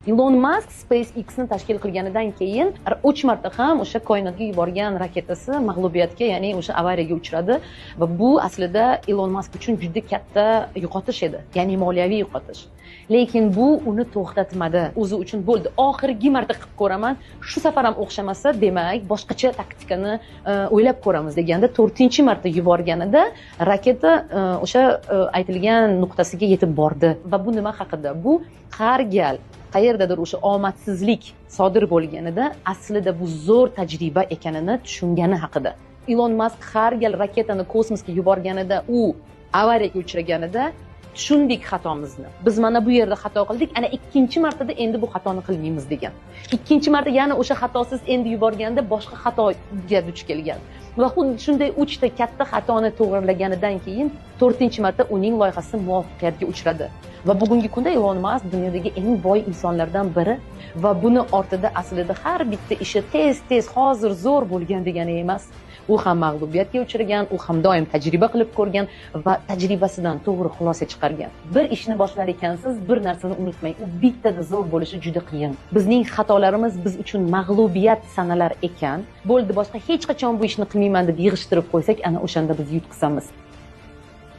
Ilon Musk SpaceX'ni tashkil qilganidan keyin 3 marta ham o'sha koinotga yuborgan raketasi mag'lubiyatga, ya'ni o'sha avariyaga uchradi va bu aslida Ilon Musk uchun juda katta yo'qotish edi, ya'ni moliyaviy yo'qotish. Lekin bu uni to'xtatmadi. O'zi uchun bo'ldi. Oxirgi marta qilib ko'raman. Shu safar ham o'xshamasa, demak, boshqacha taktikani o'ylab ko'ramiz deganda 4-marta yuborganida raketa o'sha aytilgan nuqtasiga yetib bordi. Va bu nima haqida? Bu har gal qayerdadir o'sha omadsizlik sodir bo'lganida aslida bu zo'r tajriba ekanini tushungani haqida. Ilon Musk har gal raketani kosmosga yuborganida, u avariyaga uchraganida tushundik xatomizni. Biz mana bu yerda xato qildik, ana ikkinchi martada endi bu xatoni qilmaymiz degan. Ikkinchi marta yana o'sha xatosiz endi yuborganda boshqa xatoga duch kelgan. Va xuddi shunday 3 ta katta xatoni to'g'rilaganidan keyin 4-marta uning loyihasi muvaffaqiyatga uchradi. Va bugungi kunda Ilon Musk dunyodagi eng boy insonlardan biri va buni ortida aslida har bitta ishi tez hozir zo'r bo'lgan degani emas. U ham mag'lubiyatga uchragan, u ham doim tajriba qilib ko'rgan va tajribasidan to'g'ri xulosa chiqargan. Bir ishni boshlar ekansiz, bir narsani unutmang, u bittada zo'r bo'lishi juda qiyin. Bizning xatolarimiz biz uchun mag'lubiyat sanalar ekan, bo'ldi boshqa hech qachon bu ishni qilmayman deb yig'ishtirib qo'ysak, ana o'shanda biz yutqizamiz.